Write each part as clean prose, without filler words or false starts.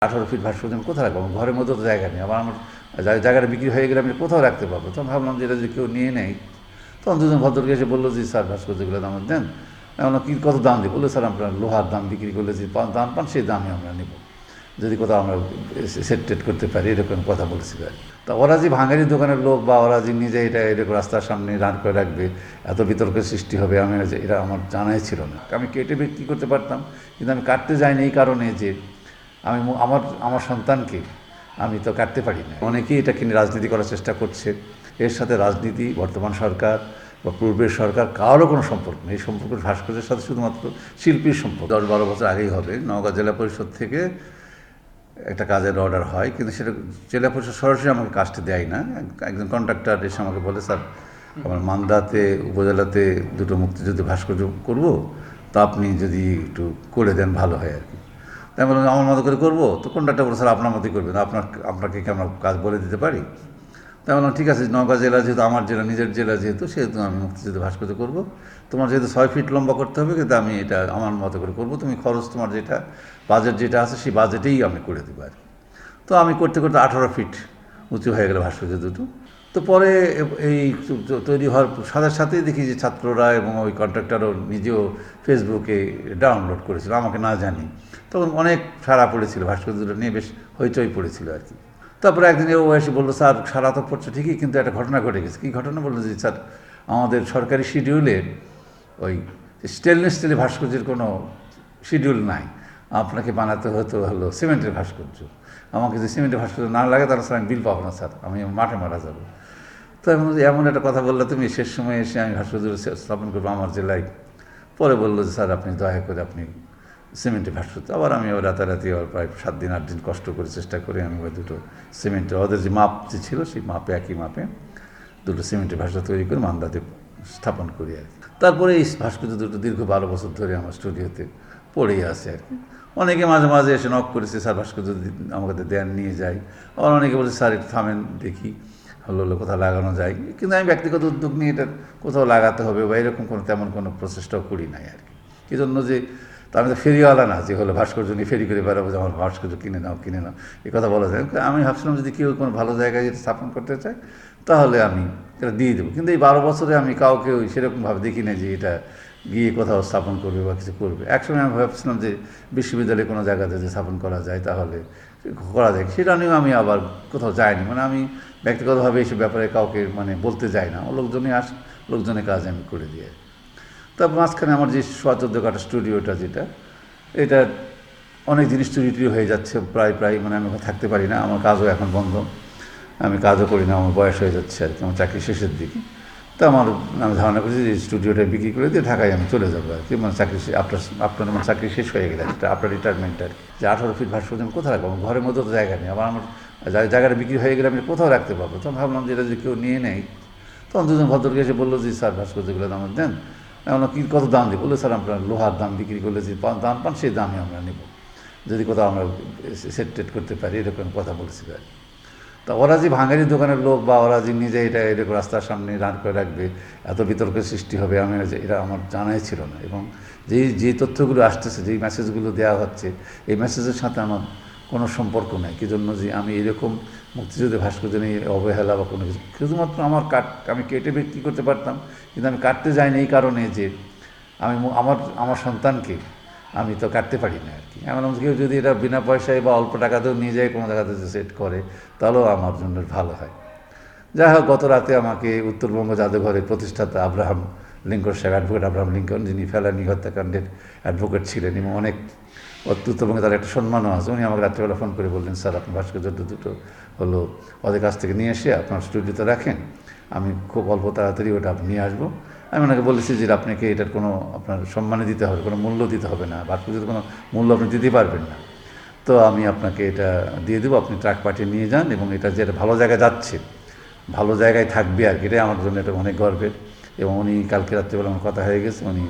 18 fit ভাস্কর্য আমি কোথায় রাখবো? ঘরের মধ্যে তো জায়গা নেই। আমার জায়গাটা বিক্রি হয়ে গেলে আমি কোথাও রাখতে পারবো? তখন ভাবলাম যে এটা যদি কেউ নিয়ে নেয়, তখন দুজন ভদ্রলোক এসে বললো যে স্যার ভাস্কর্যগুলো দাম দেন। আমি বললাম, কত দাম দিই? বললো, স্যার আপনার লোহার দাম বিক্রি করলে যে দাম পান সেই দামই আমরা নেব, যদি কোথাও আমরা সেট টেট করতে পারি, এরকম কথা বলছিল। তা ওরা যে ভাঙারি দোকানের লোক বা ওরা যে নিজে এটা এরকম রাস্তার সামনে রান করে রাখবে, এত বিতর্কের সৃষ্টি হবে, আমি এটা আমার জানাই ছিল না। আমি কেটে বিক্রি করতে পারতাম, কিন্তু আমি কাটতে যাইনি এই কারণে যে আমি আমার আমার সন্তানকে আমি তো কাটতে পারি না। অনেকেই এটাকে নিয়ে রাজনীতি করার চেষ্টা করছে। এর সাথে রাজনীতি বর্তমান সরকার বা পূর্বের সরকার কারও কোনো সম্পর্ক নেই। এই সম্পর্ক ভাস্কর্যের সাথে শুধুমাত্র শিল্পীর সম্পর্ক। 10-12 বছর আগেই হবে, নওগাঁ জেলা পরিষদ থেকে একটা কাজের অর্ডার হয়, কিন্তু সেটা জেলা পরিষদ সরাসরি আমাকে কাজটা দেয় না। একজন কন্ট্রাক্টর এসে আমাকে বলে, স্যার আমার মান্দাতে উপজেলাতে দুটো মুক্তিযুদ্ধ ভাস্কর্য করব, তা আপনি যদি একটু করে দেন ভালো হয় আর কি। তাই বললাম, আমার মতো করে করবো? তো কন্ট্রাক্টর বলে, স্যার আপনার মতোই করবেন, আপনাকে কি আমরা কাজ বলে দিতে পারি? তাই বললাম, ঠিক আছে, নওগাঁ জেলা যেহেতু আমার জেলা, নিজের জেলা যেহেতু, সেহেতু আমি মুক্তিযুদ্ধ ভাস্কর্য করবো। তোমার যেহেতু 6 ফিট লম্বা করতে হবে, কিন্তু আমি এটা আমার মতো করে করবো, তুমি খরচ তোমার যেটা বাজেট যেটা আছে সেই বাজেটেই আমি করে দেবো আর কি। তো আমি করতে করতে 18 ফিট উঁচু হয়ে গেল ভাস্কর্য দুটো। তো পরে এই তৈরি হওয়ার সাথে সাথেই দেখি যে ছাত্ররা এবং ওই কন্ট্রাক্টরও নিজেও ফেসবুকে ডাউনলোড করেছিল আমাকে না জানি। তখন অনেক সাড়া পড়েছিল, ভাস্কর্য দুটো নিয়ে বেশ হইচই পড়েছিল আর কি। তারপরে একদিন ও এসে বললো, স্যার সারা তো পড়ছে ঠিকই, কিন্তু একটা ঘটনা ঘটে গেছে। কী ঘটনা? বললো যে স্যার আমাদের সরকারি শিডিউলে ওই স্টেনলেস স্টিলের ভাস্কর্যের কোনো শিডিউল নাই, আপনাকে বানাতে হলো সিমেন্টের ভাস্কর্য। আমাকে যদি সিমেন্টের ভাস্কর্য না লাগে তাহলে স্যার আমি বিল পাবো না, স্যার আমি মাঠে মারা যাবো। তো এমন একটা কথা বললে তুমি, শেষ সময় এসে আমি ভাস্কর্য স্থাপন করবো আমার জেলায়। পরে বললো যে স্যার আপনি দয়া করে আপনি সিমেন্টে ভাস্কর্য। আবার আমি রাতারাতি আবার প্রায় 7 দিন 8 দিন কষ্ট করে চেষ্টা করে আমি ওই দুটো সিমেন্টের, ওদের যে মাপ যে ছিল সেই মাপে, একই মাপে দুটো সিমেন্টের ভাস্কর্য তৈরি করে মান্দাতে স্থাপন করি আর কি। তারপরে এই ভাস্কর্য দুটো দীর্ঘ 12 বছর ধরে আমার স্টুডিওতে পড়েই আছে আর কি। অনেকে মাঝে মাঝে এসে নক করেছে, স্যার ভাস্কর্য আমাকে দেন, নিয়ে যাই। আবার অনেকে বলছে, স্যার একটু থামেন দেখি হলো কোথাও লাগানো যায়। কিন্তু আমি ব্যক্তিগত উদ্যোগ নিয়ে এটা কোথাও লাগাতে হবে বা এরকম তেমন কোনো প্রচেষ্টাও করি নাই আর কি। কী জন্য যে তা আমি তো ফেরিওয়ালা না যে হলো ভাস্কর্য নিয়ে ফেরি করে বেড়াবো যে আমার ভাস্কর্য কিনে নাও এই কথা বলা যায়। আমি ভাবছিলাম যদি কেউ কোনো ভালো জায়গায় যদি স্থাপন করতে চায় তাহলে আমি এটা দিয়ে দেবো। কিন্তু এই 12 বছরে আমি কাউকে সেরকমভাবে দেখি না যে এটা গিয়ে কোথাও স্থাপন করবে বা কিছু করবে। একসময় আমি ভাবছিলাম যে বিশ্ববিদ্যালয়ে কোনো জায়গাতে যে স্থাপন করা যায় তাহলে করা যায়, সেটা নিয়েও আমি আবার কোথাও যাইনি। মানে আমি ব্যক্তিগতভাবে এইসব ব্যাপারে কাউকে বলতে যাই না, লোকজনই আসে, লোকজনের কাজ আমি করে দিয়ে। তারপর মাঝখানে আমার যে 14 কাঠা স্টুডিওটা যেটা, এটা অনেক জিনিস চুরি হয়ে যাচ্ছে প্রায় আমি ওখানে থাকতে পারি না। আমার কাজও এখন বন্ধ, আমি কাজও করি না, আমার বয়স হয়ে যাচ্ছে আর কি, আমার চাকরি শেষের দিকে। তো আমি ধারণা করছি যে স্টুডিওটা বিক্রি করে দিয়ে ঢাকায় আমি চলে যাবো আর কি। চাকরি আপনার চাকরি শেষ হয়ে গেলে আপনার রিটায়ারমেন্ট আর কি। যে 18 ফিট ভাস্কর্য আমি কোথায় রাখবো? ঘরের মধ্যে তো জায়গা নেই। আমার জায়গাটা বিক্রি হয়ে গেলে আমি কোথাও রাখতে পারবো? তখন ভাবলাম যে এটা যদি কেউ নিয়ে নেয়, তখন দুজন ভদ্রলোক এসে বললো যে স্যার ভাস্কর্যগুলো দাম দেন। আমি বললাম, কত দাম দিই? বললো, স্যার আপনার লোহার দাম বিক্রি করলে যে দাম পান সেই দামই আমরা নেব, যদি কোথাও আমরা সেট টেট করতে পারি, এরকম কথা বলছিল আর কি। তা ওরা যে ভাঙারি দোকানের লোক বা ওরা যে নিজে এটা এরকম রাস্তার সামনে রান করে রাখবে, এত বিতর্কের সৃষ্টি হবে, আমি এটা আমার জানাই ছিল না। এবং যে তথ্যগুলো আসতেছে, যেই মেসেজগুলো দেওয়া হচ্ছে, এই মেসেজের সাথে আমার কোনো সম্পর্ক নেই। কী জন্য যে আমি এরকম মুক্তিযুদ্ধের ভাস্কর্য নিয়ে অবহেলা বা কোনো কিছু, শুধুমাত্র আমি কেটে বিক্রি করতে পারতাম, কিন্তু আমি কাটতে যাইনি এই কারণে যে আমি আমার সন্তানকে আমি তো কাটতে পারি না আর কি। এমন কেউ যদি এটা বিনা পয়সায় বা অল্প টাকাতেও নিয়ে যায় কোনো জায়গাতে সেট করে, তাহলেও আমার জন্য ভালো হয়। যাই হোক, গত রাতে আমাকে উত্তরবঙ্গ জাদুঘরের প্রতিষ্ঠাতা আব্রাহাম লিঙ্কন সাহেব, অ্যাডভোকেট আব্রাহাম লিঙ্কন, যিনি ফেলানি হত্যাকাণ্ডের অ্যাডভোকেট ছিলেন এবং অনেক উত্তরবঙ্গে তার একটা সম্মানও আছে, উনি আমাকে রাত্রেবেলা ফোন করে বললেন, স্যার আপনার ভাস্কর্য দুটো হলো ওদের কাছ থেকে নিয়ে এসে আপনার স্টুডিওতে রাখেন, আমি খুব অল্প তাড়াতাড়ি ওটা নিয়ে আসবো। আমি ওনাকে বলেছি যে আপনাকে এটার কোনো আপনার সম্মানে দিতে হবে, কোনো মূল্য দিতে হবে না, ভাস্কর্যের কোনো মূল্য আপনি দিতে পারবেন না। তো আমি আপনাকে এটা দিয়ে দেবো, আপনি ট্রাক পাঠিয়ে নিয়ে যান, এবং এটা যেটা ভালো জায়গায় যাচ্ছে, ভালো জায়গায় থাকবে আর কি, এটাই আমার জন্য এটা অনেক গর্বের। এবং উনি কালকে রাত্রিবেলা আমার কথা হয়ে গেছে, উনি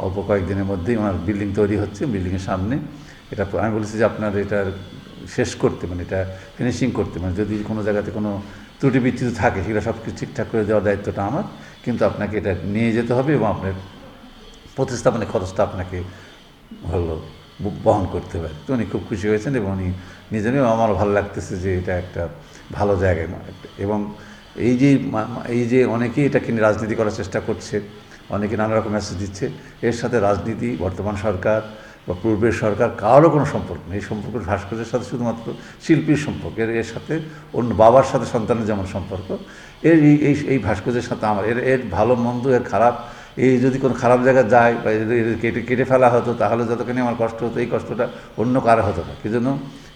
অল্প কয়েকদিনের মধ্যেই ওনার বিল্ডিং তৈরি হচ্ছে, বিল্ডিংয়ের সামনে এটা আমি বলেছি যে আপনার এটা শেষ করতে, এটা ফিনিশিং করতে, যদি কোনো জায়গাতে কোনো ত্রুটি বিচ্যুতি থাকে সেগুলো সব কিছু ঠিকঠাক করে দেওয়ার দায়িত্বটা আমার, কিন্তু আপনাকে এটা নিয়ে যেতে হবে এবং আপনার প্রতিস্থাপনের খরচটা আপনাকে বহন করতে পারে। তো উনি খুব খুশি হয়েছেন এবং উনি নিজেও, আমারও ভালো লাগতেছে যে এটা একটা ভালো জায়গায় এবং এই যে অনেকেই এটাকে নিয়ে রাজনীতি করার চেষ্টা করছে, অনেকে নানা রকম মেসেজ দিচ্ছে, এর সাথে রাজনীতি, বর্তমান সরকার বা পূর্বের সরকার কারও কোনো সম্পর্ক নেই। এই সম্পর্ক ভাস্কর্যের সাথে শুধুমাত্র শিল্পীর সম্পর্ক, এর সাথে অন্য বাবার সাথে সন্তানের যেমন সম্পর্ক, এই ভাস্কর্যের সাথে আমার এর ভালো মন্দ, এর খারাপ, এই যদি কোনো খারাপ জায়গায় যায় বা কেটে ফেলা হতো তাহলে যতখানি আমার কষ্ট হতো, এই কষ্টটা অন্য কারো হতো না। সেজন্য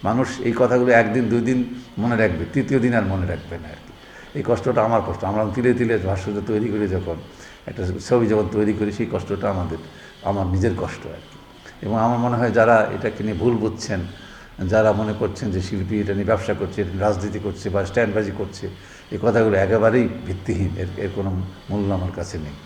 মানুষ এই কথাগুলো একদিন দুই দিন মনে রাখবে, তৃতীয় দিন আর মনে রাখবে না আর কি। এই কষ্টটা আমার কষ্ট, আমরা তিলে তিলে ভাস্কর্য তৈরি করি, যখন একটা ছবি যখন তৈরি করি, সেই কষ্টটা আমার নিজের কষ্ট আর কি। এবং আমার মনে হয় যারা এটাকে নিয়ে ভুল বুঝছেন, যারা মনে করছেন যে শিল্পী এটা নিয়ে ব্যবসা করছে, রাজনীতি করছে বা স্ট্যান্ডবাজি করছে, এই কথাগুলো একেবারেই ভিত্তিহীন, এর কোনো মূল্য আমার কাছে নেই।